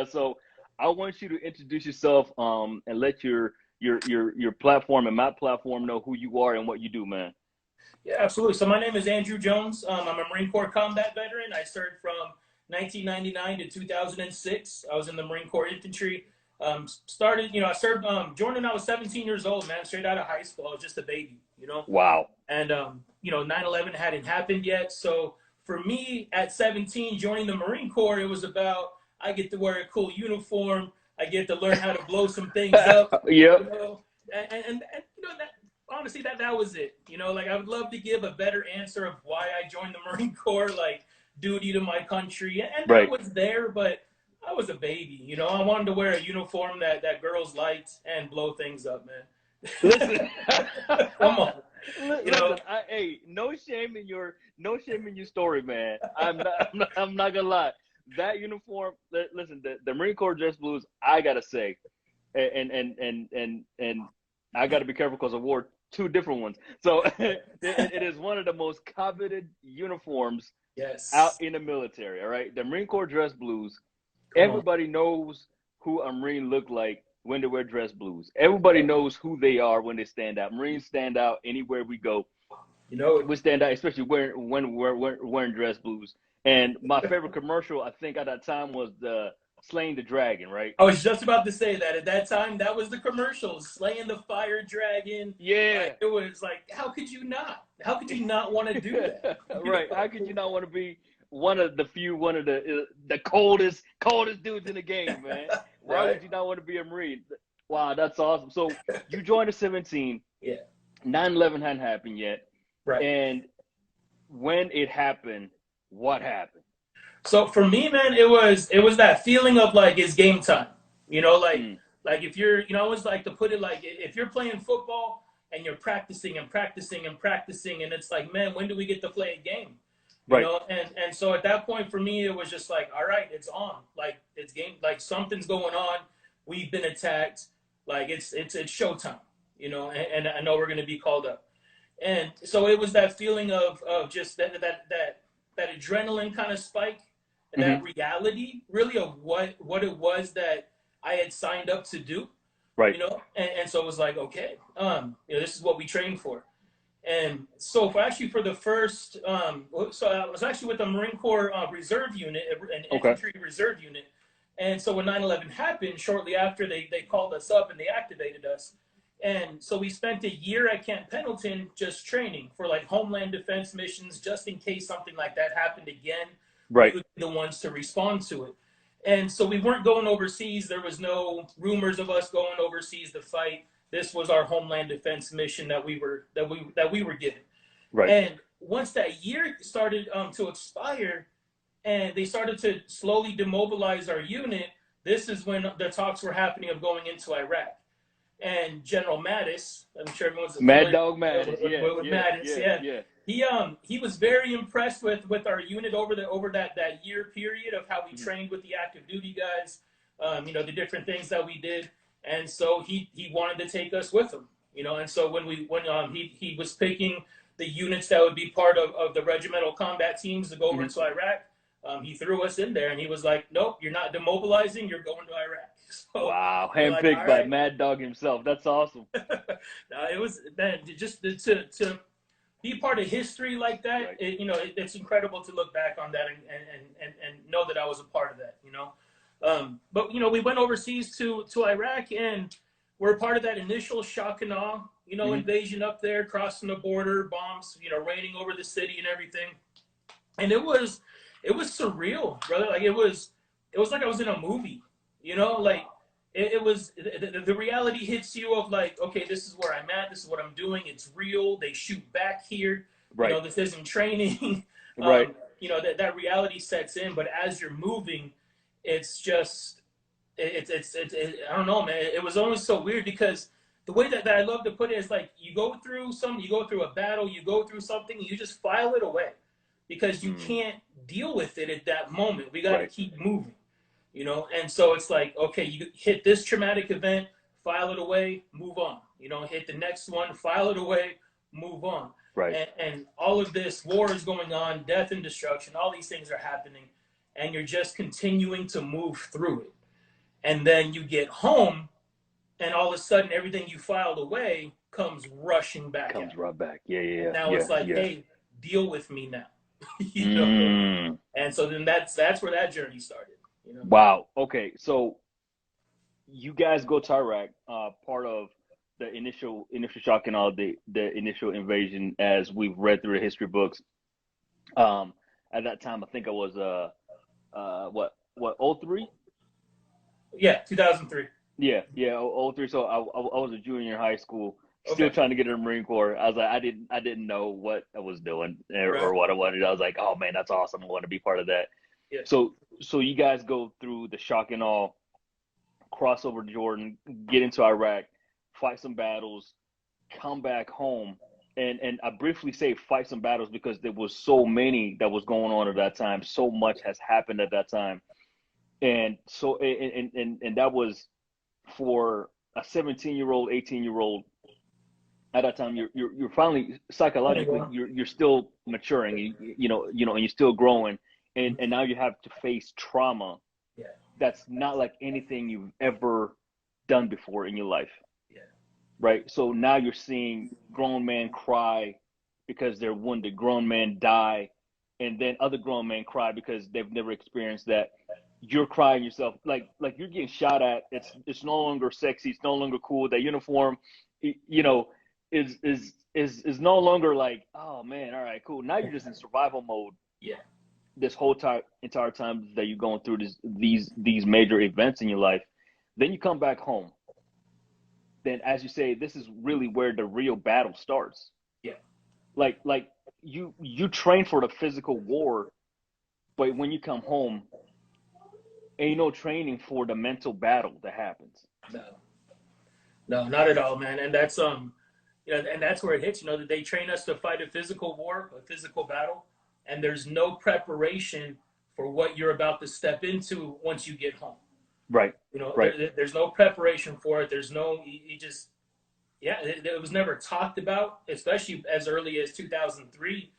So I want you to introduce yourself and let your platform and my platform know who you are and what you do, man. Yeah, absolutely. So my name is Andrew Jones. I'm a Marine Corps combat veteran. I served from 1999 to 2006. I was in the Marine Corps infantry. I served, joined when I was 17 years old, man, straight out of high school. I was just a baby, Wow. And, 9/11 hadn't happened yet. So for me at 17, joining the Marine Corps, it was about, I get to wear a cool uniform. I get to learn how to blow some things up, Yep. that, honestly, that was it. Like I would love to give a better answer of why I joined the Marine Corps, like duty to my country, and that Right. was there, but I was a baby. I wanted to wear a uniform that girls liked and blow things up, man. Listen. Come on. Listen, hey, no shame in your story, man. I'm not gonna lie. That uniform, listen, the Marine Corps dress blues, I gotta say, and I gotta be careful because I wore two different ones. So it is one of the most coveted uniforms out Yes. in the military. All right, the Marine Corps dress blues. Come on. Everybody knows who a Marine look like when they wear dress blues. Everybody knows who they are when they stand out. Marines stand out anywhere we go. We stand out, especially when we're wearing dress blues. And my favorite commercial, I think, at that time was the Slaying the Dragon, right? I was just about to say that at that time, that was the commercial, slaying the fire dragon. Yeah. Like, it was like, how could you not? How could you not want to do that? Right. How could you not want to be one of the coldest dudes in the game, man? Why would you not want to be a Marine? Wow, that's awesome. So you joined at 17. Yeah. 9/11 hadn't happened yet. Right. And when it happened, what happened? So for me, man, it was that feeling of like it's game time. Like if you're, I always like to put it like if you're playing football and you're practicing and practicing and practicing, and it's like, man, when do we get to play a game? Right. And so at that point for me, it was just like, all right, it's on. Like it's game. Like something's going on. We've been attacked. Like it's showtime. And I know we're going to be called up. And so it was that feeling of just that adrenaline kind of spike, and that reality really of what it was that I had signed up to do. Right. And so it was like, okay, this is what we trained for. And so for the first, so I was actually with the Marine Corps Reserve Unit, an infantry reserve unit. And so when 9/11 happened, shortly after they called us up and they activated us. And so we spent a year at Camp Pendleton just training for like homeland defense missions, just in case something like that happened again. Right. We would be the ones to respond to it. And so we weren't going overseas. There was no rumors of us going overseas to fight. This was our homeland defense mission that we were given. Right. And once that year started to expire, and they started to slowly demobilize our unit, this is when the talks were happening of going into Iraq. And General Mattis, I'm sure everyone's Mad Dog Mattis, with Mattis, yeah. He was very impressed with our unit over that year period of how we trained with the active duty guys, the different things that we did, and so he wanted to take us with him, and so when he was picking the units that would be part of the regimental combat teams to go over to Iraq, he threw us in there, and he was like, "Nope, you're not demobilizing. You're going to Iraq." So, wow, handpicked by Mad Dog himself. That's awesome. It was, man, just to be part of history like that. Right. It's incredible to look back on that and know that I was a part of that. But we went overseas to Iraq, and we're part of that initial shock and awe, invasion up there, crossing the border, bombs, raining over the city and everything. And it was surreal, brother. Like it was like I was in a movie. Like it was the reality hits you of like, okay, this is where I'm at. This is what I'm doing. It's real. They shoot back here. Right. This isn't training. Right. That reality sets in. But as you're moving, it's just it's I don't know, man. It was always so weird because the way that I love to put it is like you go through a battle, you go through something, you just file it away because you can't deal with it at that moment. We got to keep moving. And so it's like, okay, you hit this traumatic event, file it away, move on. Hit the next one, file it away, move on. Right. And all of this war is going on, death and destruction, all these things are happening, and you're just continuing to move through it. And then you get home, and all of a sudden, everything you filed away comes rushing back Comes out. right back. Yeah, And yeah, now yeah, it's like, yeah. hey, deal with me now. you know. Mm. And so then that's where that journey started. You know. Wow. Okay, so you guys go to Iraq, part of the initial shock and all, the initial invasion, as we've read through the history books. Um, at that time, I think I was what 03? Yeah, 2003. Yeah, 03. So I was a junior in high school, still Okay. trying to get in the Marine Corps. I was like, I didn't know what I was doing, Right. or what I wanted. I was like, oh man, that's awesome. I want to be part of that. Yeah. So you guys go through the shock and awe, cross over Jordan, get into Iraq, fight some battles, come back home. And I briefly say fight some battles because there was so many that was going on at that time. So much has happened at that time. And so and that was for a 17-year-old, 18-year-old. At that time, you're finally psychologically, 21. you're still maturing, and you're still growing, and now you have to face trauma Yeah. that's not like anything you've ever done before in your life, Yeah. right? So now you're seeing grown men cry because they're wounded, grown men die, and then other grown men cry because they've never experienced that. You're crying yourself, like you're getting shot at. It's no longer sexy. It's no longer cool. That uniform, you know, is no longer like, oh man, all right, cool. Now you're just in survival mode Yeah. this whole entire time that you're going through these major events in your life. Then you come back home. Then, as you say, this is really where the real battle starts. Yeah. Like you train for the physical war, but when you come home, ain't no training for the mental battle that happens. No. No, not at all, man. And that's and that's where it hits. You know, that they train us to fight a physical war, a physical battle, and there's no preparation for what you're about to step into once you get home. Right. You know, Right. there's no preparation for it. There's no, you just, yeah, it was never talked about, especially as early as 2003.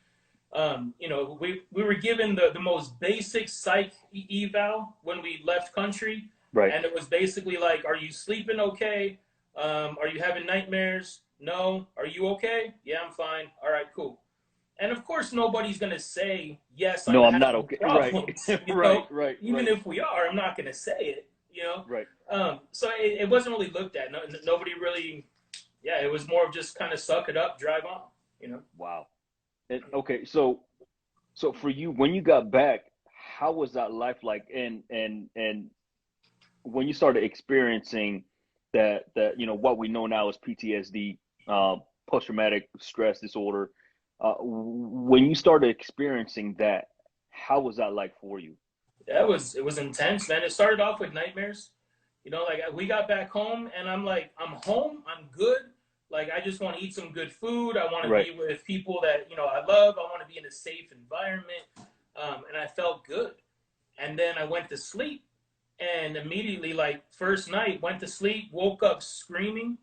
We were given the most basic psych eval when we left country. Right. And it was basically like, are you sleeping okay? Are you having nightmares? No. Are you okay? Yeah, I'm fine. All right, cool. And of course, nobody's going to say, yes, I'm No, I'm not having okay. Right. problems. Right. Even if we are, I'm not going to say it, Right. So it wasn't really looked at. Nobody really, yeah, it was more of just kind of suck it up, drive on. Wow. Okay, so for you, when you got back, how was that life like? And when you started experiencing that what we know now as PTSD, post traumatic stress disorder, when you started experiencing that, how was that like for you? Yeah, it was intense, man. It started off with nightmares. Like we got back home and I'm like, I'm home, I'm good. Like I just want to eat some good food. I want to Right. be with people that I love. I want to be in a safe environment, and I felt good. And then I went to sleep, and immediately, like first night, went to sleep, woke up screaming,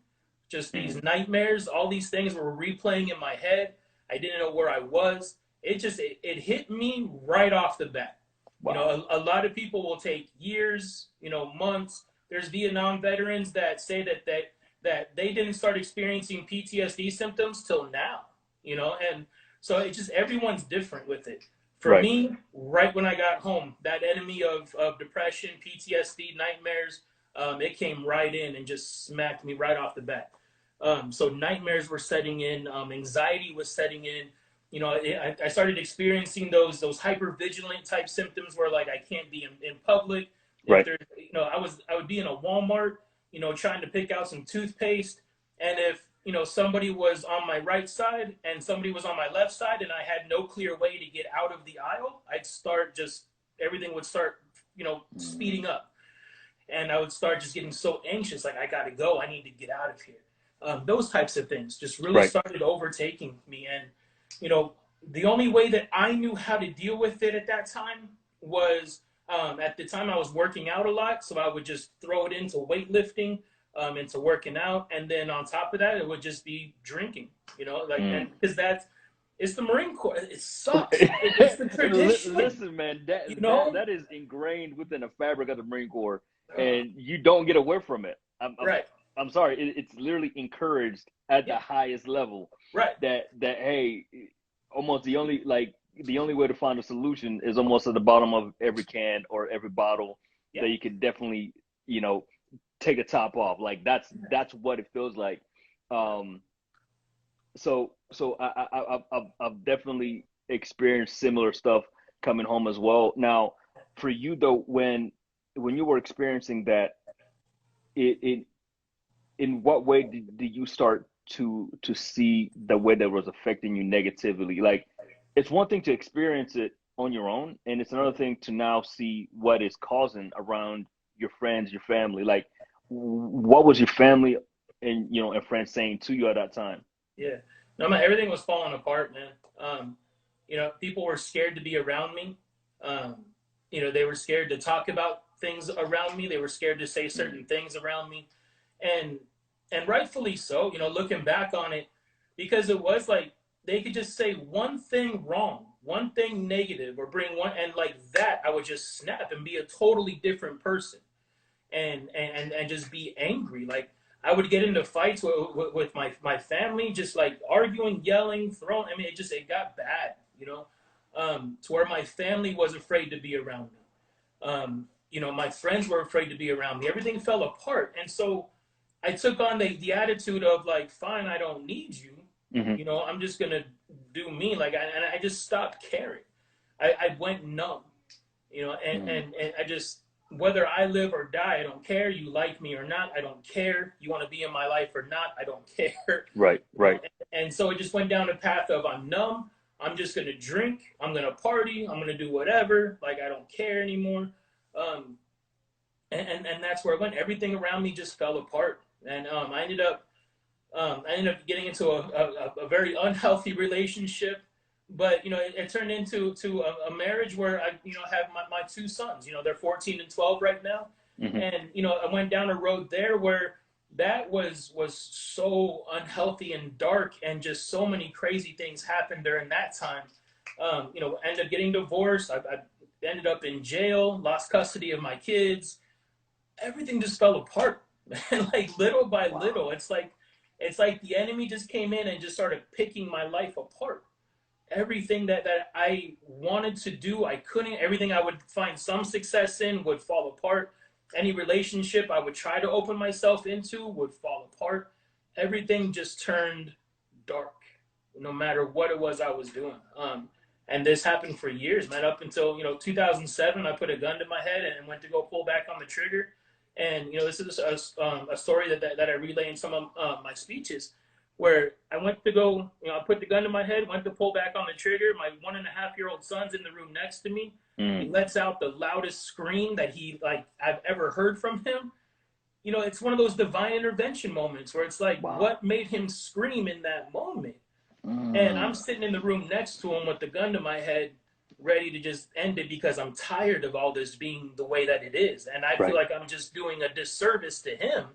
just these nightmares, all these things were replaying in my head. I didn't know where I was. It hit me right off the bat. Wow. A lot of people will take years, months. There's Vietnam veterans that say that they didn't start experiencing PTSD symptoms till now, and so it's just everyone's different with it. For Right. me, right when I got home, that enemy of depression, PTSD, nightmares, it came right in and just smacked me right off the bat. So nightmares were setting in, anxiety was setting in. I started experiencing those hypervigilant type symptoms where like I can't be in public. If Right. there's, I would be in a Walmart, trying to pick out some toothpaste, and if somebody was on my right side and somebody was on my left side, and I had no clear way to get out of the aisle, everything would start, speeding up, and I would start just getting so anxious, like I gotta go, I need to get out of here. Those types of things just really Right. started overtaking me, and the only way that I knew how to deal with it at that time was at the time I was working out a lot, so I would just throw it into weightlifting, into working out, and then on top of that, it would just be drinking. And because it's the Marine Corps, it sucks. It's the tradition. Listen, man, You know, that is ingrained within the fabric of the Marine Corps. and you don't get away from it. Right. I'm sorry. It's literally encouraged at the Yeah. highest level. Right. That hey, almost the only way to find a solution is almost at the bottom of every can or every bottle Yeah. that you can definitely, you know, take a top off. Like that's what it feels like. So I've definitely experienced similar stuff coming home as well. Now, for you though, when you were experiencing that, it in what way did you start to see the way that was affecting you negatively? Like, it's one thing to experience it on your own, and it's another thing to now see what is causing around your friends, your family. Like, what was your family and and friends saying to you at that time? Yeah. No, man, everything was falling apart, man. People were scared to be around me. Um, they were scared to talk about things around me. They were scared to say Mm, certain things around me, and rightfully so. Looking back on it, because it was like they could just say one thing wrong, one thing negative, or bring one, and like that, I would just snap and be a totally different person, and just be angry. Like I would get into fights with my family, just like arguing, yelling, throwing. I mean, it got bad, to where my family was afraid to be around me. My friends were afraid to be around me. Everything fell apart, and so I took on the attitude of like, fine, I don't need you. hmm I'm just gonna do me. Like, and I just stopped caring. I went numb, mm. and I just, whether I live or die, I don't care. You like me or not, I don't care. You want to be in my life or not, I don't care. Right, right. And so it just went down a path of I'm numb. I'm just gonna drink. I'm gonna party. I'm gonna do whatever. Like I don't care anymore. Um, and that's where it went. Everything around me just fell apart, and I ended up getting into a very unhealthy relationship. But it turned into a marriage where I have my two sons. They're 14 and 12 right now, hmm and I went down a road there where that was so unhealthy and dark, and just so many crazy things happened during that time. Ended up getting divorced. I ended up in jail, lost custody of my kids. Everything just fell apart, man. Like little by Wow. little, it's like the enemy just came in and just started picking my life apart. Everything that I wanted to do, I couldn't. Everything I would find some success in would fall apart. Any relationship I would try to open myself into would fall apart. Everything just turned dark, no matter what it was I was doing. And this happened for years, man. Up until 2007, I put a gun to my head and went to go pull back on the trigger. And this is a story that I relay in some of my speeches, where I went to go, I put the gun to my head, went to pull back on the trigger. My 1.5-year-old son's in the room next to me. He Mm. lets out the loudest scream that I've ever heard from him. It's one of those divine intervention moments where it's like, Wow. what made him scream in that moment? And I'm Mm. sitting in the room next to him with the gun to my head, ready to just end it, because I'm tired of all this being the way that it is. And I feel Right. like I'm just doing a disservice to him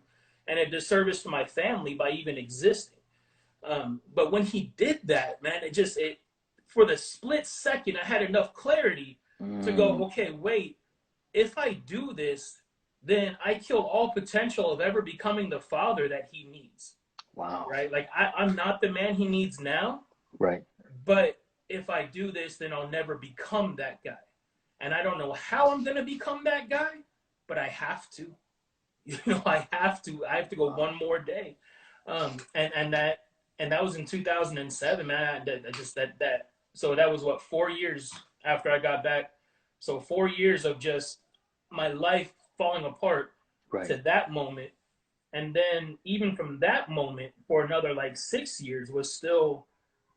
and a disservice to my family by even existing. But when he did that, man, it for the split second, I had enough clarity to go, Mm. okay, wait, if I do this, then I kill all potential of ever becoming the father that he needs, Wow. right? Like I'm not the man he needs now, Right. but if I do this, then I'll never become that guy. And I don't know how I'm going to become that guy, but I have to. I have to. I have to go Wow. one more day. And that was in 2007, man. That so that was what, 4 years after I got back. So 4 years of just my life falling apart Right. to that moment, and then even from that moment for another like 6 years was still,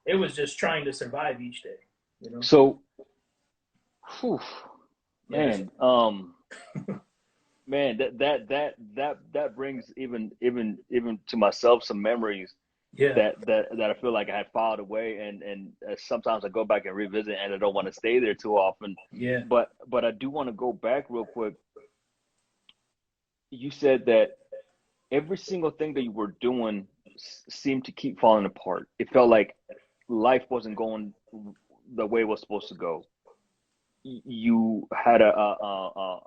it was just trying to survive each day. You know? So, whew, Yeah. man, man, that brings even to myself some memories Yeah. that I feel like I had filed away, and sometimes I go back and revisit, and I don't want to stay there too often. Yeah. But I do want to go back real quick. You said that every single thing that you were doing seemed to keep falling apart. It felt like life wasn't going the way it was supposed to go. You had a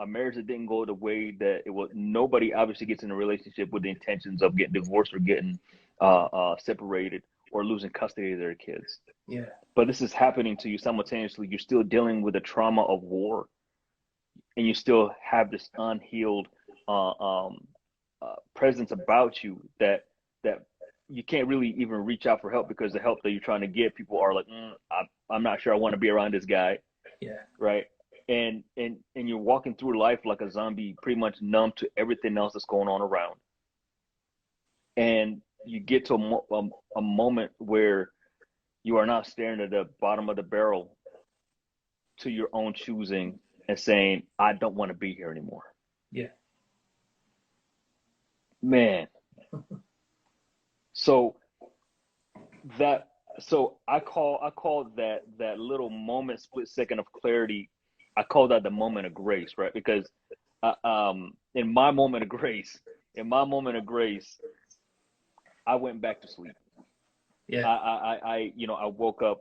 a marriage that didn't go the way that it was. Nobody obviously gets in a relationship with the intentions of getting divorced or getting separated or losing custody of their kids. Yeah. But this is happening to you simultaneously. You're still dealing with the trauma of war, and you still have this unhealed presence about you that you can't really even reach out for help, because the help that you're trying to get, people are like, I'm not sure I want to be around this guy. Yeah. Right. And you're walking through life like a zombie, pretty much numb to everything else that's going on around. And you get to a moment where you are not staring at the bottom of the barrel to your own choosing and saying, I don't want to be here anymore. Yeah. Man. So I call that little moment, split second of clarity, I call that the moment of grace, right? Because in my moment of grace, I went back to sleep. Yeah. I woke up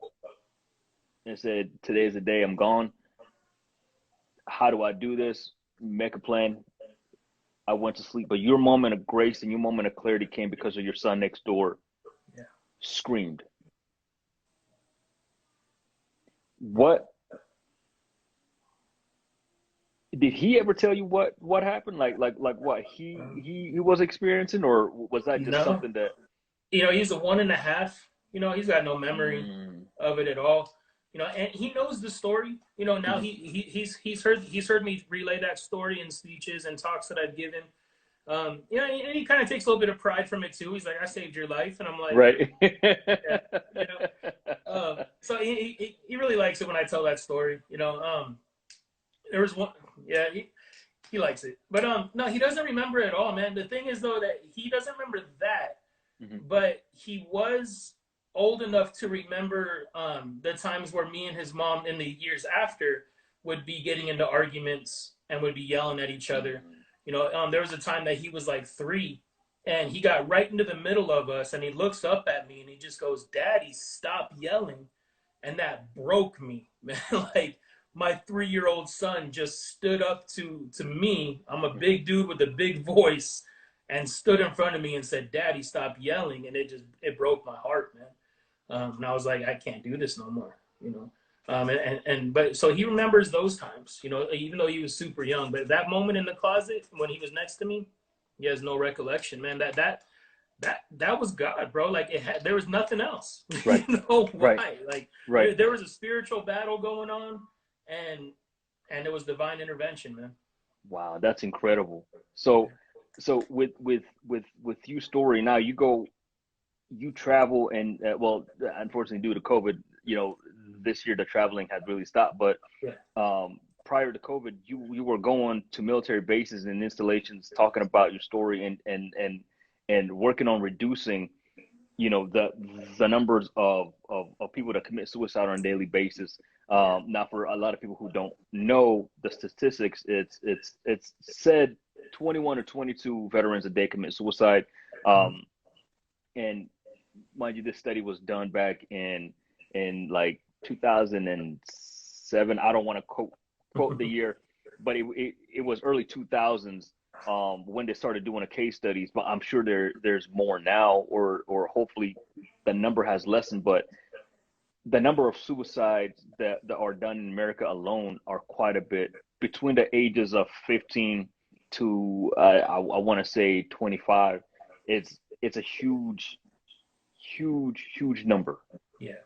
and said, today is the day I'm gone. How do I do this? Make a plan. I went to sleep. But your moment of grace and your moment of clarity came because of your son next door. Yeah. Screamed. What did he ever tell you what happened? Like what he was experiencing, or was that just No. something that He's a 1.5. He's got no memory of it at all. And he knows the story. Now he's heard me relay that story in speeches and talks that I've given. And he kind of takes a little bit of pride from it too. He's like, I saved your life, and I'm like, right. Yeah. So he really likes it when I tell that story. There was one, yeah, he likes it, but no, he doesn't remember it at all, man. The thing is though that he doesn't remember that, but he was old enough to remember the times where me and his mom in the years after would be getting into arguments and would be yelling at each other. There was a time that he was like 3, and he got right into the middle of us, and he looks up at me and he just goes, Daddy, stop yelling. And that broke me, man. Like, my 3-year-old son just stood up to me. I'm a big dude with a big voice, and stood in front of me and said, Daddy, stop yelling. And it broke my heart, man. And I was like, I can't do this no more, but so he remembers those times, even though he was super young. But that moment in the closet when he was next to me, he has no recollection, man. That was God, bro. Like, there was nothing else. Right. Why? Right. Like, right. There was a spiritual battle going on, and it was divine intervention, man. Wow, that's incredible. So with your story now, you travel, and well, unfortunately due to COVID, this year the traveling has really stopped. But prior to COVID, you were going to military bases and installations, talking about your story and working on reducing, the numbers of people that commit suicide on a daily basis. Now, for a lot of people who don't know the statistics, it's said 21 or 22 veterans a day commit suicide. And mind you, this study was done back in like 2007. I don't want to quote the year, but it was early 2000s when they started doing the case studies. But I'm sure there's more now, or hopefully the number has lessened. But the number of suicides that are done in America alone are quite a bit, between the ages of 15 to I want to say 25. It's a huge number. Yeah.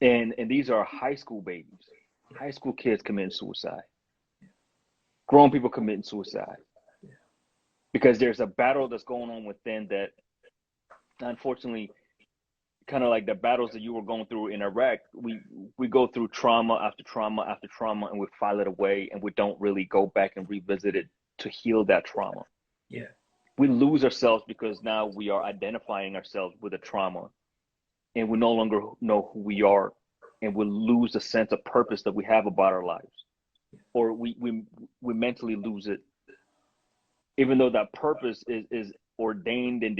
And these are high school babies, high school kids committing suicide, grown people committing suicide, because there's a battle that's going on within that, unfortunately, kind of like the battles that you were going through in Iraq. We go through trauma after trauma after trauma, and we file it away, and we don't really go back and revisit it to heal that trauma. Yeah. We lose ourselves because now we are identifying ourselves with a trauma, and we no longer know who we are, and we lose the sense of purpose that we have about our lives, or we mentally lose it, even though that purpose is ordained and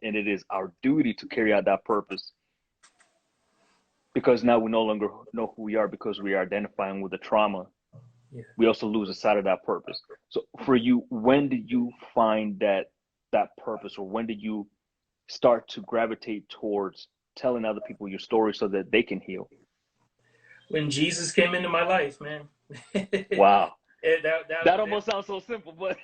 and it is our duty to carry out that purpose, because now we no longer know who we are because we are identifying with the trauma we also lose sight of that purpose. So for you, when did you find that purpose, or when did you start to gravitate towards telling other people your story so that they can heal? When Jesus came into my life, man. Wow. That That almost sounds so simple, but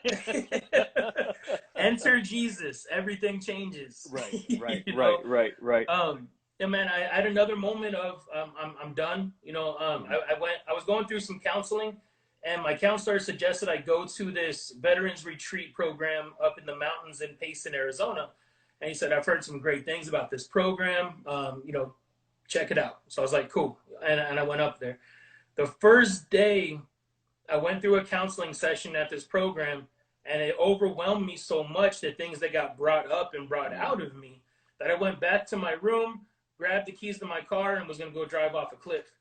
enter Jesus, everything changes. Right. Yeah, man, I had another moment of I'm done. I was going through some counseling, and my counselor suggested I go to this veterans retreat program up in the mountains in Payson, Arizona. And he said, I've heard some great things about this program. Check it out. So I was like, cool. And I went up there. The first day I went through a counseling session at this program, and it overwhelmed me so much, the things that got brought up and brought out of me, that I went back to my room, grabbed the keys to my car, and was going to go drive off a cliff.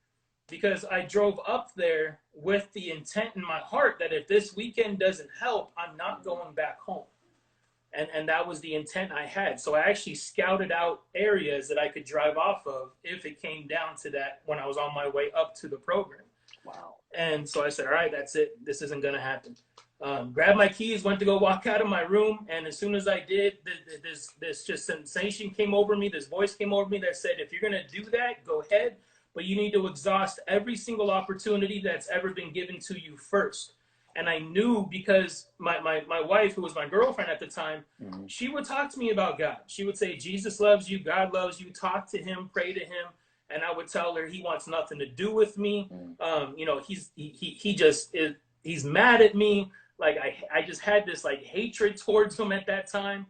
Because I drove up there with the intent in my heart that if this weekend doesn't help, I'm not going back home. And that was the intent I had. So I actually scouted out areas that I could drive off of if it came down to that when I was on my way up to the program. Wow. And so I said, all right, that's it. This isn't going to happen. Grabbed my keys, went to go walk out of my room. And as soon as I did, this just sensation came over me. This voice came over me that said, if you're going to do that, go ahead. But you need to exhaust every single opportunity that's ever been given to you first. And I knew, because my wife, who was my girlfriend at the time, she would talk to me about God. She would say, Jesus loves you, God loves you, talk to him, pray to him. And I would tell her he wants nothing to do with me. He's mad at me. Like I just had this like hatred towards him at that time.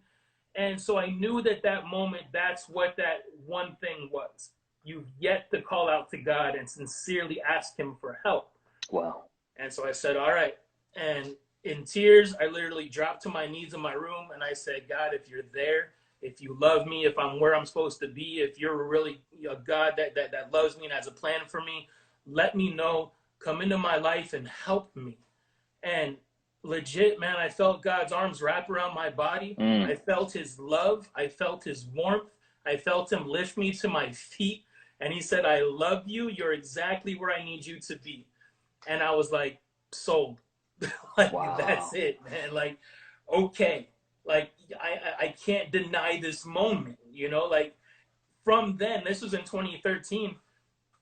And so I knew that moment, that's what that one thing was. You've yet to call out to God and sincerely ask him for help. Wow. And so I said, all right. And in tears, I literally dropped to my knees in my room, and I said, God, if you're there, if you love me, if I'm where I'm supposed to be, if you're really a God that loves me and has a plan for me, let me know, come into my life and help me. And legit, man, I felt God's arms wrap around my body. I felt his love. I felt his warmth. I felt him lift me to my feet. And he said, I love you. You're exactly where I need you to be. And I was like, sold. Like, wow. That's it, man. Like, okay. Like, I can't deny this moment, like from then, this was in 2013.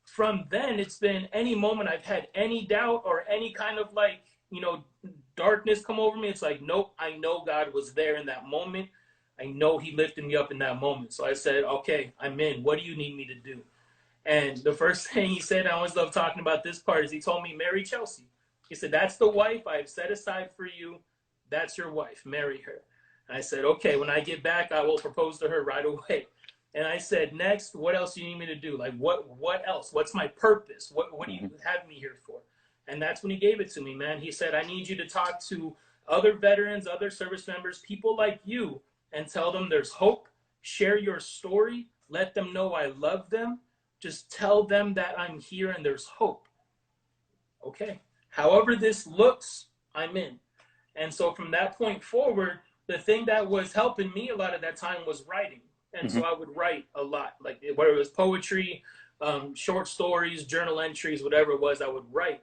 From then, it's been any moment I've had any doubt or any kind of like, darkness come over me. It's like, nope, I know God was there in that moment. I know he lifted me up in that moment. So I said, okay, I'm in. What do you need me to do? And the first thing he said, I always love talking about this part, is he told me, marry Chelsea. He said, that's the wife I've set aside for you. That's your wife. Marry her. And I said, okay, when I get back, I will propose to her right away. And I said, next, what else do you need me to do? Like, what else? What's my purpose? What do you have me here for? And that's when he gave it to me, man. He said, I need you to talk to other veterans, other service members, people like you, and tell them there's hope. Share your story. Let them know I love them. Just tell them that I'm here and there's hope. Okay. However this looks, I'm in. And so from that point forward, the thing that was helping me a lot of that time was writing. And so I would write a lot, like whether it was poetry, short stories, journal entries, whatever it was, I would write.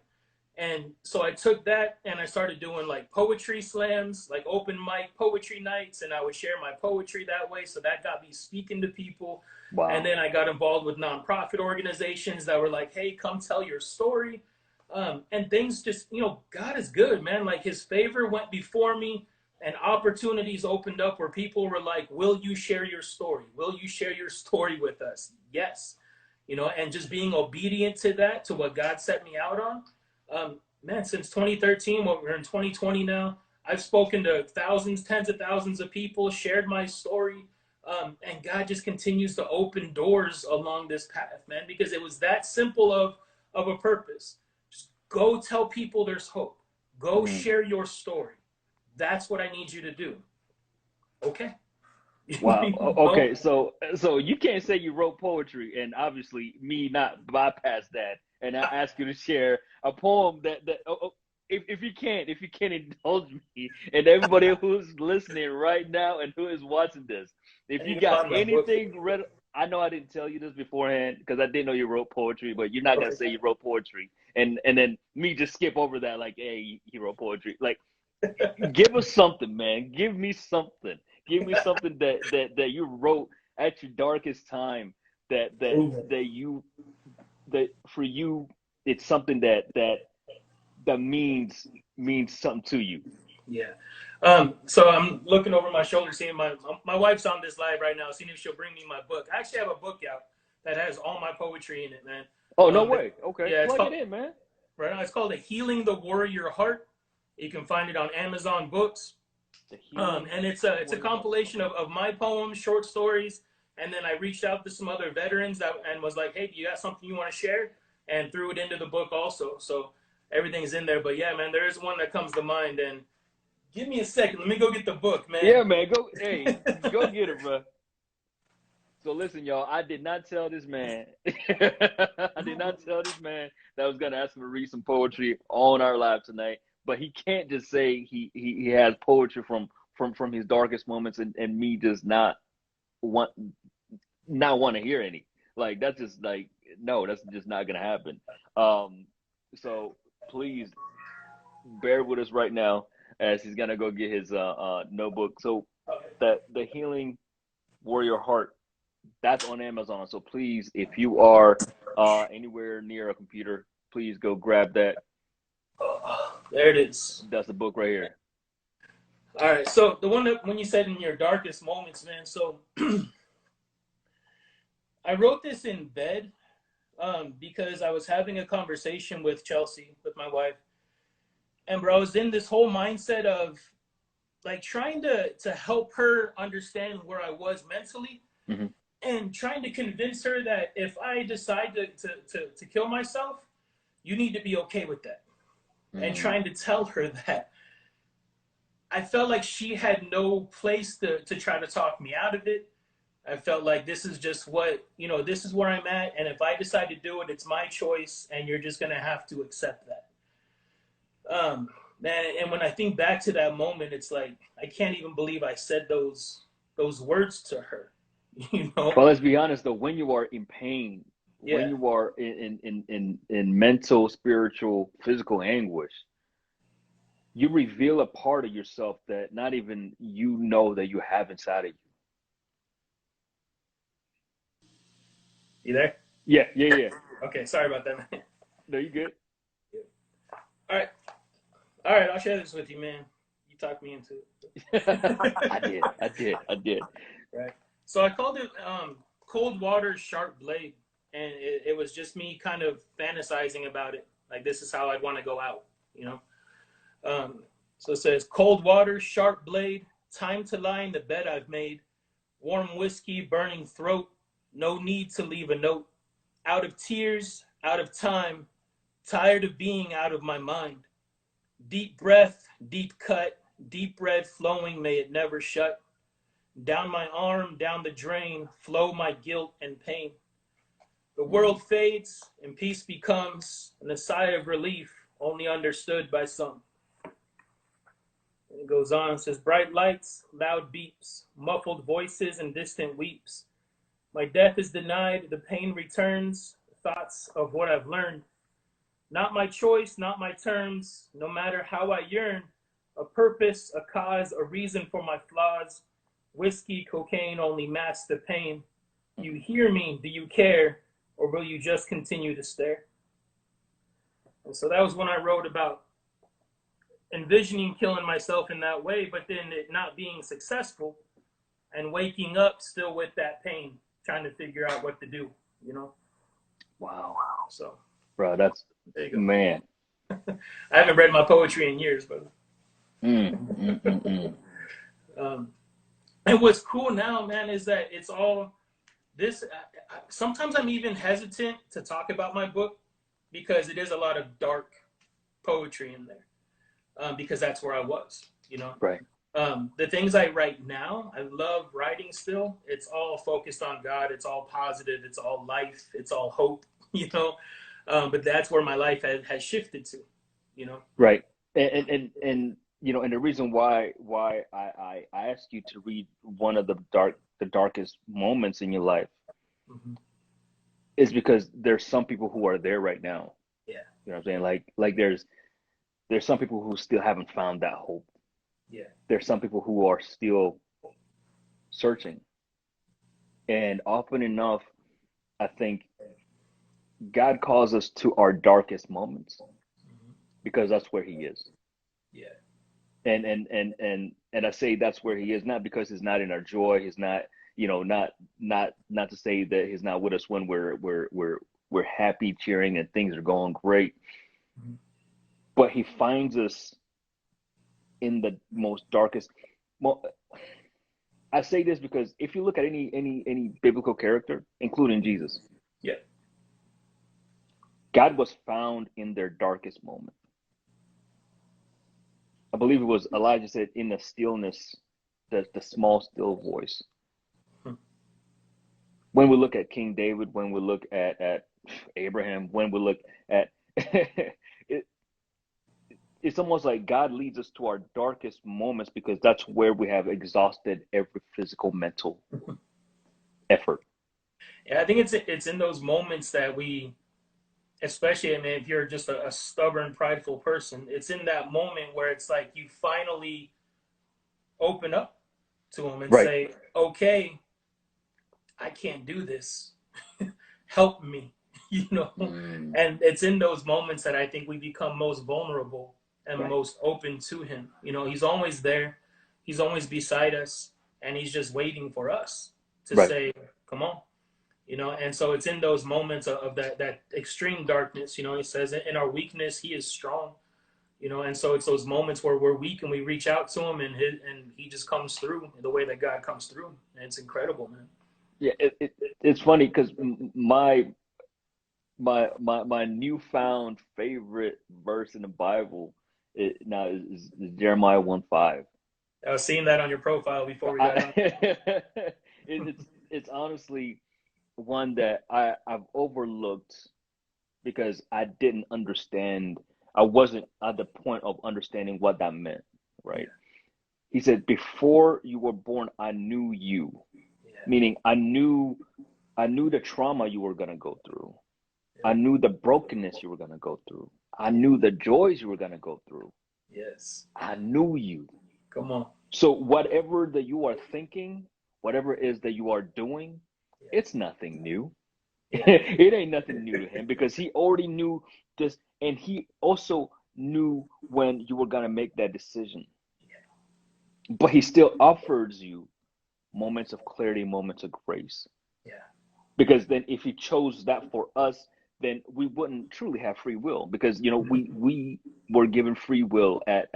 And so I took that and I started doing like poetry slams, like open mic poetry nights, and I would share my poetry that way. So that got me speaking to people. Wow. And then I got involved with nonprofit organizations that were like, hey, come tell your story. And things just, God is good, man. Like his favor went before me and opportunities opened up where people were like, will you share your story? Will you share your story with us? Yes. And just being obedient to that, to what God set me out on. Man, since 2013, we're in 2020 now, I've spoken to thousands, tens of thousands of people, shared my story. And God just continues to open doors along this path, man, because it was that simple of a purpose. Just go tell people there's hope. Go share your story. That's what I need you to do. Okay. Wow. Okay. So you can't say you wrote poetry and obviously me not bypass that and I ask you to share a poem that if you can indulge me and everybody who's listening right now and who is watching this, if you got anything read, I know I didn't tell you this beforehand because I didn't know you wrote poetry, but you're not gonna say you wrote poetry, and then me just skip over that like, hey, he wrote poetry. Like, give us something, man. Give me something. Give me something that you wrote at your darkest time. That for you, it's something that means something to you. Yeah. So I'm looking over my shoulder, seeing my wife's on this live right now, seeing if she'll bring me my book. I actually have a book out that has all my poetry in it, man. Oh, no way. Okay, yeah, plug it in, man. Right now, it's called Healing the Warrior Heart. You can find it on Amazon Books. And it's a compilation of my poems, short stories, and then I reached out to some other veterans and was like, hey, do you got something you want to share? And threw it into the book also. So everything's in there. But yeah, man, there is one that comes to mind. And give me a second. Let me go get the book, man. Yeah, man. Go get it, bro. So listen, y'all, I did not tell this man. I did not tell this man that I was gonna ask him to read some poetry on our live tonight. But he can't just say he has poetry from his darkest moments and me just not want to hear any. Like, that's just like, no, that's just not gonna happen. So please bear with us right now as he's gonna go get his notebook. So that the Healing Warrior Heart, that's on Amazon. So please, if you are anywhere near a computer, please go grab that. There it is. That's the book right here. All right. So the one that when you said in your darkest moments, man. So I wrote this in bed because I was having a conversation with Chelsea, with my wife, and bro, I was in this whole mindset of like trying to help her understand where I was mentally. Mm-hmm. And trying to convince her that if I decide to kill myself, you need to be okay with that. Mm-hmm. And trying to tell her that. I felt like she had no place to try to talk me out of it. I felt like this is just this is where I'm at. And if I decide to do it, it's my choice. And you're just going to have to accept that. And when I think back to that moment, it's like, I can't even believe I said those words to her. Well, let's be honest though, when you are in pain, when you are in mental, spiritual, physical anguish, you reveal a part of yourself that not even you know that you have inside of you. You there? Yeah. Okay, sorry about that, man. No, you good. All right, I'll share this with you, man. You talked me into it. I did. Right. So I called it Cold Water Sharp Blade, and it was just me kind of fantasizing about it. Like, this is how I'd want to go out, So it says, cold water, sharp blade, time to lie in the bed I've made, warm whiskey, burning throat, no need to leave a note, out of tears, out of time, tired of being out of my mind. Deep breath, deep cut, deep red flowing, may it never shut. Down my arm, down the drain, flow my guilt and pain. The world fades and peace becomes an sigh of relief, only understood by some. And it goes on, it says, bright lights, loud beeps, muffled voices and distant weeps. My death is denied, the pain returns, thoughts of what I've learned. Not my choice, not my terms, no matter how I yearn. A purpose, a cause, a reason for my flaws. Whiskey, cocaine only mask the pain. You hear me, do you care? Or will you just continue to stare? And so that was when I wrote about envisioning killing myself in that way, but then it not being successful and waking up still with that pain, trying to figure out what to do, Wow. So, bro, that's, man. I haven't read my poetry in years, but. And what's cool now, man, is that it's all this. Sometimes I'm even hesitant to talk about my book because it is a lot of dark poetry in there, because that's where I was, Right. The things I write now, I love writing still. It's all focused on God. It's all positive. It's all life. It's all hope, but that's where my life has shifted to, Right. And and the reason why I asked you to read one of the darkest moments in your life Mm-hmm. is because there's some people who are there right now. Yeah. You know what I'm saying? Like there's some people who still haven't found that hope. Yeah. There's some people who are still searching. And often enough, I think God calls us to our darkest moments Mm-hmm. because that's where he is. Yeah. And I say that's where he is, not because he's not in our joy, he's not, you know, not to say that he's not with us when we're happy, cheering, and things are going great, Mm-hmm. but he finds us in the most darkest. Well, I say this because if you look at any biblical character, including Jesus, Yeah. God was found in their darkest moment. I believe it was Elijah said, "In the stillness, the small still voice." Hmm. When we look at King David, when we look at Abraham, when we look at it, it's almost like God leads us to our darkest moments because that's where we have exhausted every physical, mental effort. Yeah, I think it's in those moments that we, especially, I mean, if you're just a stubborn, prideful person, it's in that moment where it's like you finally open up to him and Right. say, "Okay, I can't do this. Help me." You know, Mm, and it's in those moments that I think we become most vulnerable and right. most open to him. You know, he's always there, he's always beside us, and he's just waiting for us to Right. say, "Come on." You know, and so it's in those moments of that extreme darkness. You know, he says, "In our weakness, he is strong." You know, and so it's those moments where we're weak and we reach out to him, and he just comes through the way that God comes through, and it's incredible, man. Yeah. It's funny because my newfound favorite verse in the Bible now is Jeremiah 1:5. I was seeing that on your profile before we got I, on. it's honestly one that I've overlooked because I didn't understand. I wasn't at the point of understanding what that meant, right? Yeah, He said, "Before you were born, I knew you," yeah, meaning I knew the trauma you were gonna go through. I yeah. knew the brokenness you were gonna go through. I knew the joys you were gonna go through. Yes. I knew you. Come on. So whatever that you are thinking, whatever it is that you are doing, Yeah, it's nothing new. yeah, It ain't nothing new to him because he already knew this, and he also knew when you were gonna make that decision. But he still offers you moments of clarity, moments of grace. yeah. Because then if he chose that for us, then we wouldn't truly have free will because you know we were given free will at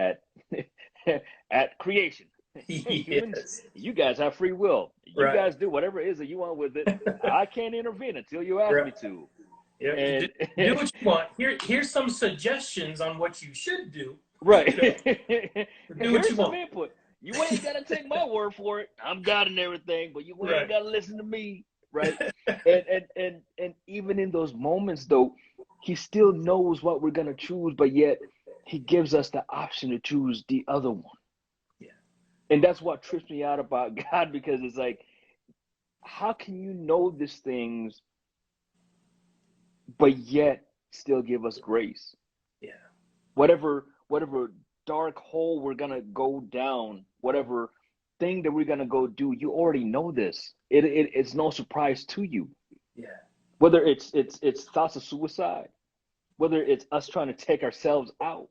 at creation. Hey humans, Yes. you guys have free will. You Right. guys do whatever it is that you want with it. I can't intervene until you ask Right. me to. Yeah. You do, And do what you want. Here's some suggestions on what you should do. right. You know, do what Here's you some want. input. You ain't gotta take my word for it. I'm God and everything, but you ain't Right. gotta listen to me, right? And even in those moments though, he still knows what we're gonna choose, but yet he gives us the option to choose the other one. Yeah. And that's what trips me out about God because it's like, how can you know these things, but yet still give us grace? Yeah. Whatever dark hole we're gonna go down, whatever thing that we're gonna go do, you already know this. It's no surprise to you. Yeah. Whether it's thoughts of suicide, whether it's us trying to take ourselves out,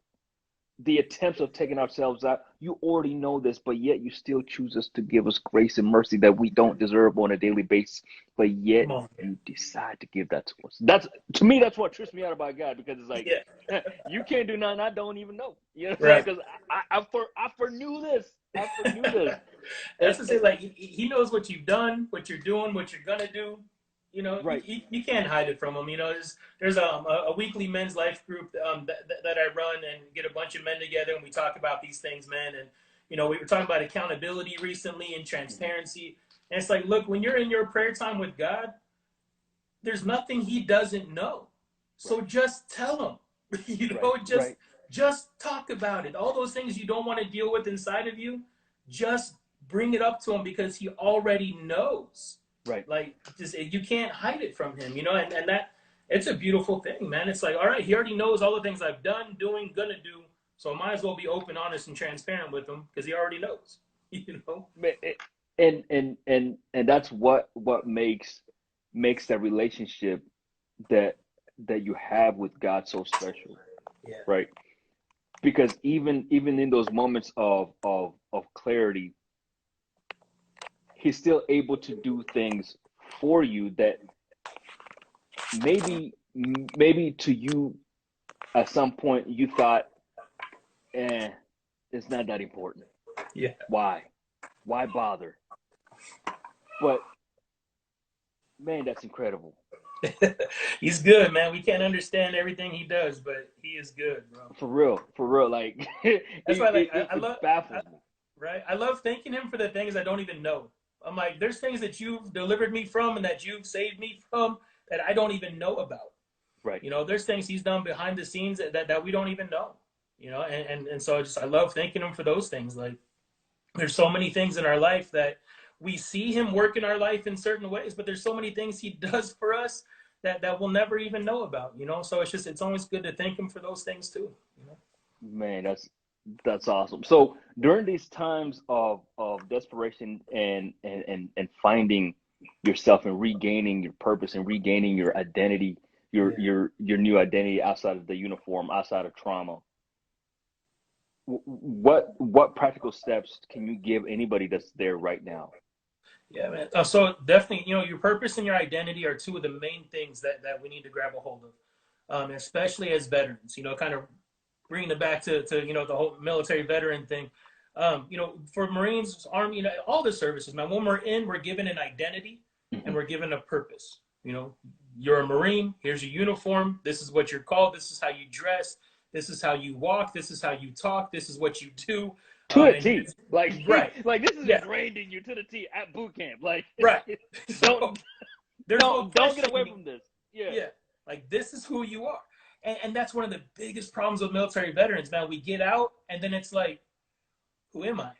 the attempts of taking ourselves out, you already know this, but yet you still choose us to give us grace and mercy that we don't deserve on a daily basis, but yet Come on. you decide to give that to us. That's to me, that's what trips me out about God because it's like Yeah. you can't do nothing I don't even know. You know what I'm saying? Right. Because I foreknew this. I foreknew this. That's And, to say, and like he knows what you've done, what you're doing, what you're gonna do. You know, right. you can't hide it from him. You know, there's a weekly men's life group that I run and get a bunch of men together and we talk about these things, man. And you know, we were talking about accountability recently and transparency. And it's like, look, when you're in your prayer time with God, there's nothing He doesn't know. So Right. just tell Him. You Right. know, Right. just talk about it. All those things you don't want to deal with inside of you, just bring it up to Him because He already knows. Right. Like, just you can't hide it from him, and that it's a beautiful thing, man. It's like, all right, he already knows all the things I've done, doing, gonna do, so I might as well be open, honest, and transparent with him because he already knows, you know. And that's what makes that relationship that that you have with God so special, Yeah, right? Because even in those moments of clarity, he's still able to do things for you that maybe to you at some point you thought, it's not that important. yeah. Why bother? But man, that's incredible. He's good, man. We can't understand everything he does, but he is good, bro. For real, like That's why, like, I it love, baffles me. right? I love thanking him for the things I don't even know. I'm like, there's things that you've delivered me from and that you've saved me from that I don't even know about. Right. There's things he's done behind the scenes that we don't even know. And so I love thanking him for those things. Like, there's so many things in our life that we see him work in our life in certain ways, but there's so many things he does for us that we'll never even know about. So it's always good to thank him for those things too. Man, that's awesome. So during these times of desperation and finding yourself and regaining your purpose and regaining your identity, your Yeah. your new identity outside of the uniform, outside of trauma, what practical steps can you give anybody that's there right now? Yeah, man. So definitely, your purpose and your identity are two of the main things that we need to grab a hold of, especially as veterans. Kind of bringing it back to the whole military veteran thing. For Marines, Army, all the services, man. When we're in, we're given an identity and Hmm. we're given a purpose. You're a Marine. Here's your uniform. This is what you're called. This is how you dress. This is how you walk. This is how you talk. This is what you do. To a And T, like right, like this is yeah, ingrained in you to the T at boot camp. Like right. So don't there's no don't get away questioning. from this. Yeah. Yeah, like this is who you are, and that's one of the biggest problems with military veterans. Now we get out, and then it's like, who am I?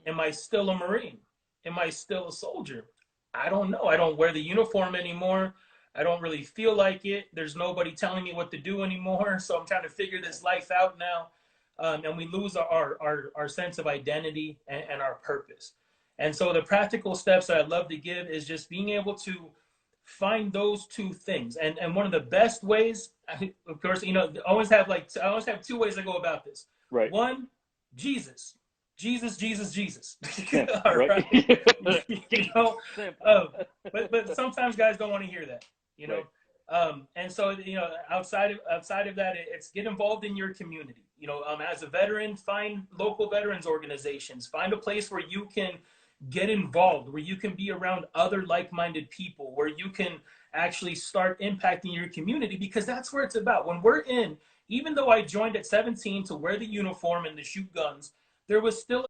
Am I still a Marine? Am I still a soldier? I don't know. I don't wear the uniform anymore. I don't really feel like it. There's nobody telling me what to do anymore. So I'm trying to figure this life out now. And we lose our sense of identity and our purpose. And so the practical steps that I'd love to give is just being able to find those two things. And one of the best ways, of course, I always have two ways I go about this. Right. One, Jesus. Jesus, Jesus, Jesus. Simple. All Right. right. you Jesus. know, Simple. but sometimes guys don't want to hear that, you know. Right. And so outside of that, it's get involved in your community. As a veteran, find local veterans organizations. Find a place where you can get involved, where you can be around other like-minded people, where you can actually start impacting your community, because that's where it's about. When we're in, even though I joined at 17 to wear the uniform and to shoot guns, there was still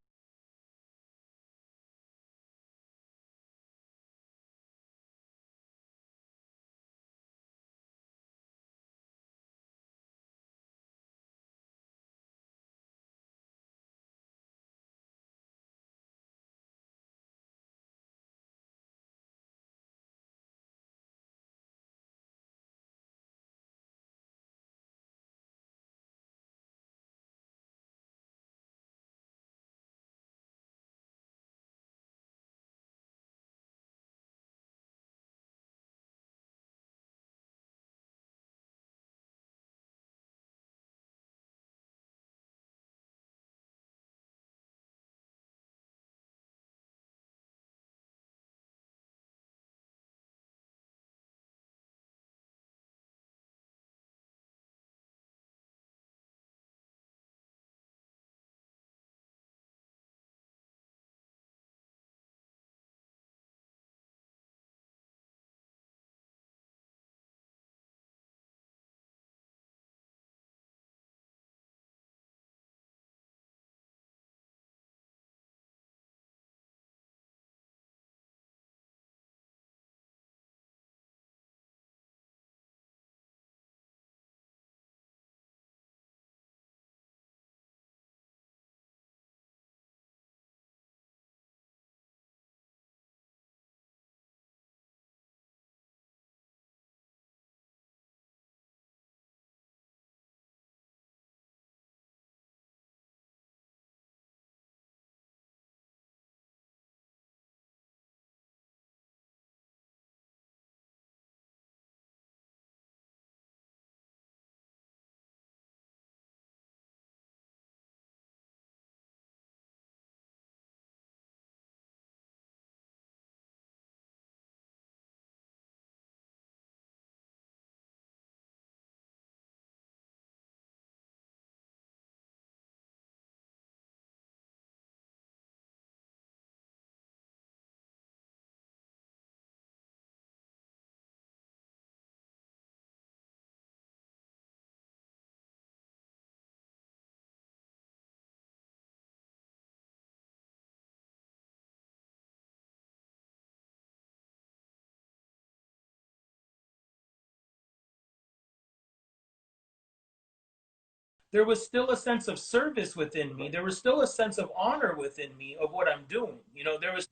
there was still a sense of service within me. There was still a sense of honor within me of what I'm doing. You know, there was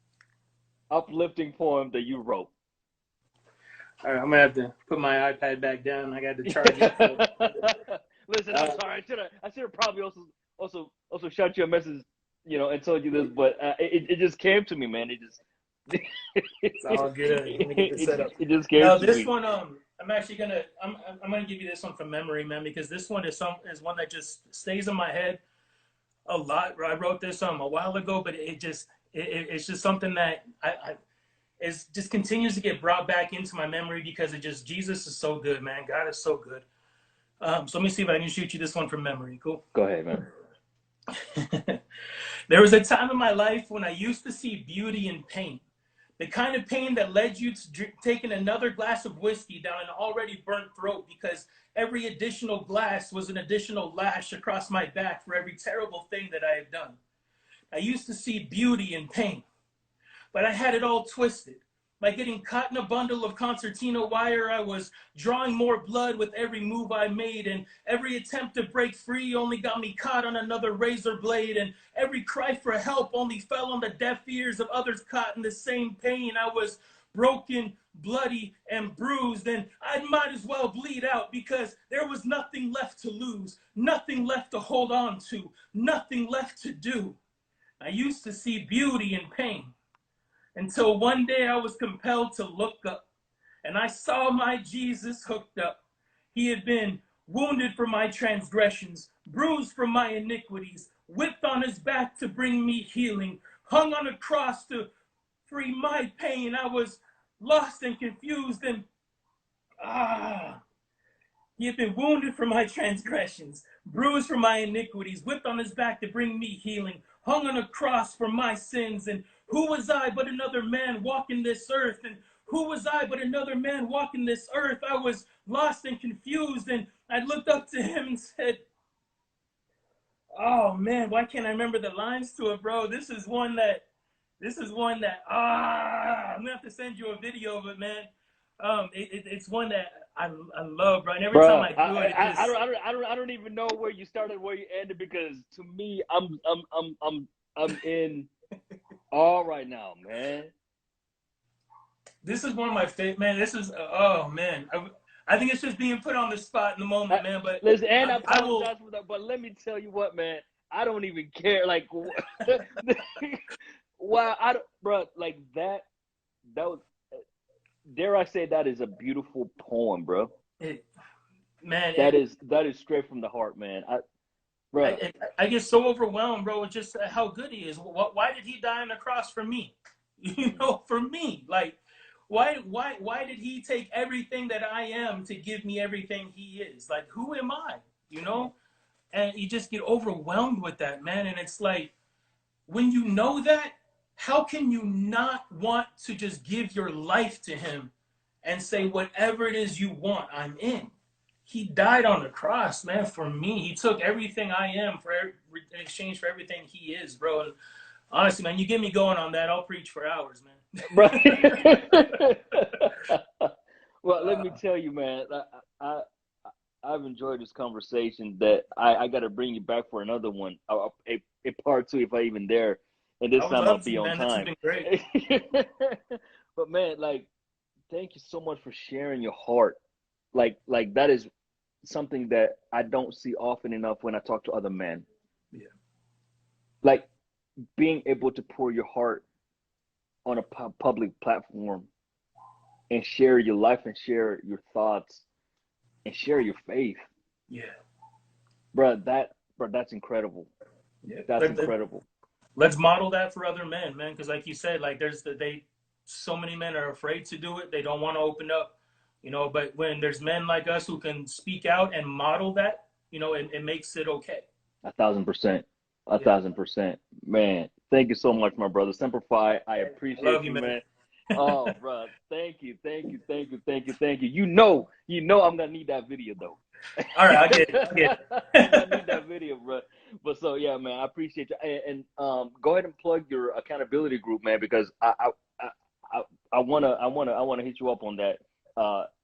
uplifting poem that you wrote. All right, I'm gonna have to put my iPad back down. I got to charge it. Listen, I'm sorry. I should have probably also shot you a message, you know, and told you this, but it just came to me, man. It just it's all good. Let me get this set up. It just came now to this me. one, I'm actually gonna I'm gonna give you this one from memory, man, because this one is one that just stays in my head a lot. I wrote this a while ago, but it's just something that it just continues to get brought back into my memory because Jesus is so good, man. God is so good. So let me see if I can shoot you this one from memory. Cool. Go ahead, man. There was a time in my life when I used to see beauty in pain. The kind of pain that led you to taking another glass of whiskey down an already burnt throat because every additional glass was an additional lash across my back for every terrible thing that I had done. I used to see beauty in pain, but I had it all twisted. By getting caught in a bundle of concertina wire, I was drawing more blood with every move I made, and every attempt to break free only got me caught on another razor blade, and every cry for help only fell on the deaf ears of others caught in the same pain. I was broken, bloody, and bruised, and I might as well bleed out because there was nothing left to lose, nothing left to hold on to, nothing left to do. I used to see beauty in pain. Until one day I was compelled to look up, and I saw my Jesus hooked up. He had been wounded for my transgressions, bruised for my iniquities, whipped on his back to bring me healing, hung on a cross to free my pain. I was lost and confused, and he had been wounded for my transgressions, bruised for my iniquities, whipped on his back to bring me healing, hung on a cross for my sins. And who was I but another man walking this earth? And who was I but another man walking this earth? I was lost and confused, and I looked up to him and said, oh man, why can't I remember the lines to it, bro? This is one that I'm gonna have to send you a video of it, man. It's one that I love, bro. And every time I do it, I don't even know where you started, where you ended, because to me, I'm in awe right now, man. This is one of my favorite, man. This is oh man. I think it's just being put on the spot in the moment, man. But listen, and I apologize for that. But let me tell you what, man. I don't even care. Like, wow, bro, like that was. Dare I say that is a beautiful poem, bro? That is straight from the heart, man. I get so overwhelmed, bro, with just how good he is. Why did he die on the cross for me? You know, for me. Like, why did he take everything that I am to give me everything he is? Like, who am I? You know? And you just get overwhelmed with that, man. And it's like, when you know that, how can you not want to just give your life to him and say, whatever it is you want, I'm in? He died on the cross, man, for me. He took everything I am in exchange for everything he is, bro. And honestly, man, you get me going on that, I'll preach for hours, man. Right. Well, let me tell you, man, I've enjoyed this conversation. That I got to bring you back for another one, a part two, if I even dare. And this time I'll be on time. This has been great. But man, like, thank you so much for sharing your heart. Like that is something that I don't see often enough when I talk to other men. Yeah. Like, being able to pour your heart on a public platform and share your life and share your thoughts and share your faith. Yeah. Bro, that's incredible. Yeah. That's incredible. Let's model that for other men, man. Because like you said, like so many men are afraid to do it. They don't want to open up, you know, but when there's men like us who can speak out and model that, you know, it makes it okay. 1,000%. 1,000%. Man, thank you so much, my brother. Simplify. I appreciate you, man. Oh, bro. Thank you. You know I'm gonna need that video though. All right, I'll get it. I need that video, bro. But so yeah, man, I appreciate you. And go ahead and plug your accountability group, man, because I wanna hit you up on that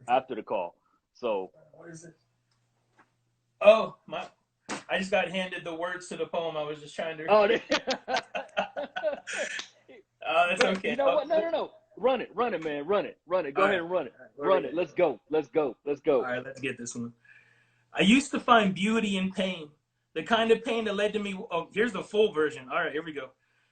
after the call. So what is it? Oh, I just got handed the words to the poem. I was just trying to. Oh, That's bro, okay. you know what? No. Run it, man. Run it. Go ahead and run it. Run it. Let's go. All right, let's get this one. I used to find beauty in pain, the kind of pain that led to me. Oh, here's the full version. All right, here we go.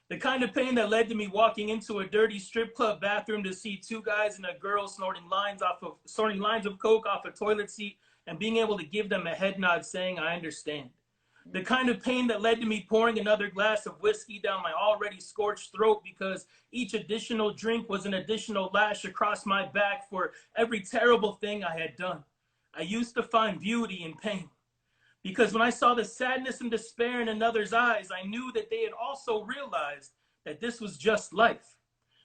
The kind of pain that led to me walking into a dirty strip club bathroom to see two guys and a girl snorting lines of coke off a toilet seat and being able to give them a head nod saying, I understand. The kind of pain that led to me pouring another glass of whiskey down my already scorched throat because each additional drink was an additional lash across my back for every terrible thing I had done. I used to find beauty in pain because when I saw the sadness and despair in another's eyes, I knew that they had also realized that this was just life.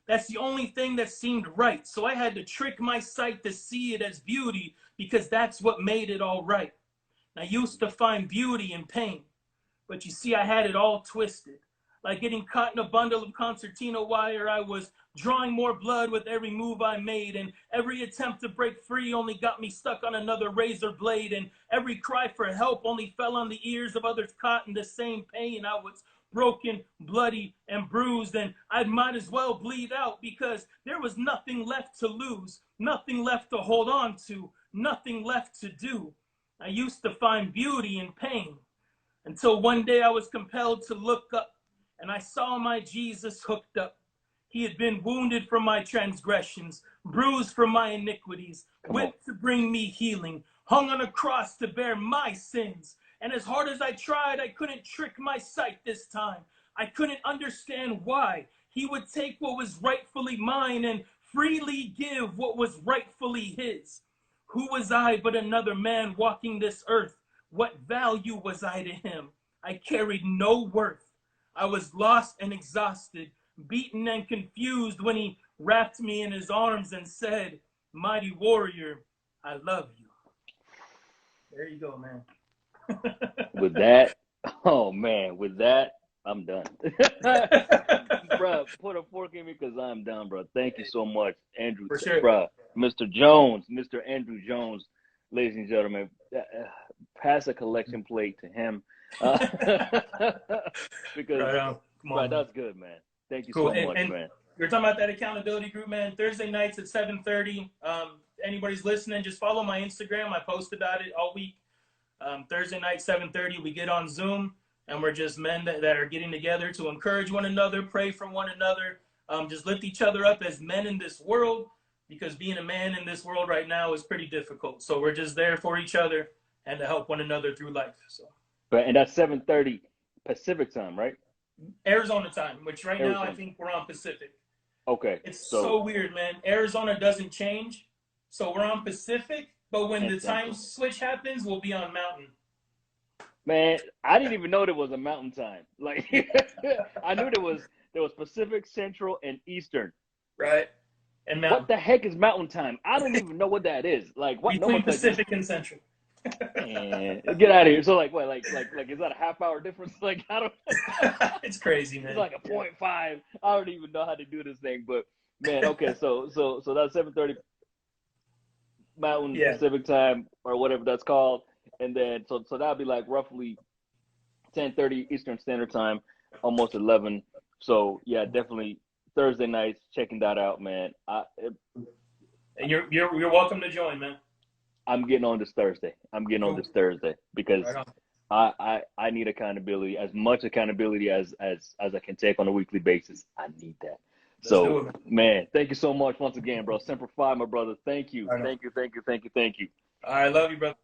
That's the only thing that seemed right. So I had to trick my sight to see it as beauty because that's what made it all right. I used to find beauty in pain, but you see, I had it all twisted. Like getting caught in a bundle of concertina wire, I was drawing more blood with every move I made, and every attempt to break free only got me stuck on another razor blade, and every cry for help only fell on the ears of others caught in the same pain. I was broken, bloody, and bruised, and I might as well bleed out because there was nothing left to lose, nothing left to hold on to, nothing left to do. I used to find beauty in pain until one day I was compelled to look up and I saw my Jesus hooked up. He had been wounded for my transgressions, bruised for my iniquities, whipped to bring me healing, hung on a cross to bear my sins. And as hard as I tried, I couldn't trick my sight this time. I couldn't understand why he would take what was rightfully mine and freely give what was rightfully his. Who was I but another man walking this earth? What value was I to him? I carried no worth. I was lost and exhausted, beaten and confused when he wrapped me in his arms and said, mighty warrior, I love you. There you go, man. With that, I'm done. Bro, put a fork in me because I'm done, bro. Thank you so much, Andrew. For sure. Bro, Mr. Jones, Mr. Andrew Jones, ladies and gentlemen, pass a collection plate to him. Because, bro, that's good, man. Thank you so much, man. You're talking about that accountability group, man. Thursday nights at 7:30. Anybody's listening, just follow my Instagram. I post about it all week. Thursday night, 7:30, we get on Zoom. And we're just men that are getting together to encourage one another, pray for one another, just lift each other up as men in this world, because being a man in this world right now is pretty difficult. So we're just there for each other and to help one another through life. So, and that's 7:30 Pacific time, right? Arizona time, which right now I think we're on Pacific. Okay. It's so weird, man. Arizona doesn't change. So we're on Pacific, but when the time switch happens, we'll be on Mountain. Man, I didn't even know there was a Mountain time. Like, I knew there was Pacific, Central, and Eastern. Right. And Mountain. What the heck is Mountain time? I don't even know what that is. Like, what? Between Pacific and Central. Man, get out of here. So, like, what? Like, is that a half-hour difference? Like, I don't. It's crazy, man. It's like a 0.5. I don't even know how to do this thing, but man, okay. So that's 7:30 Mountain Pacific time or whatever that's called. And then, so that'll be like roughly 10:30 Eastern Standard Time, almost 11. So yeah, definitely Thursday nights, checking that out, man. And you're welcome to join, man. I'm getting on this Thursday. Because I need accountability, as much accountability as I can take on a weekly basis. I need that. So, man, thank you so much once again, bro. Semper Fi, my brother. Thank you. Thank you. All right, love you, brother.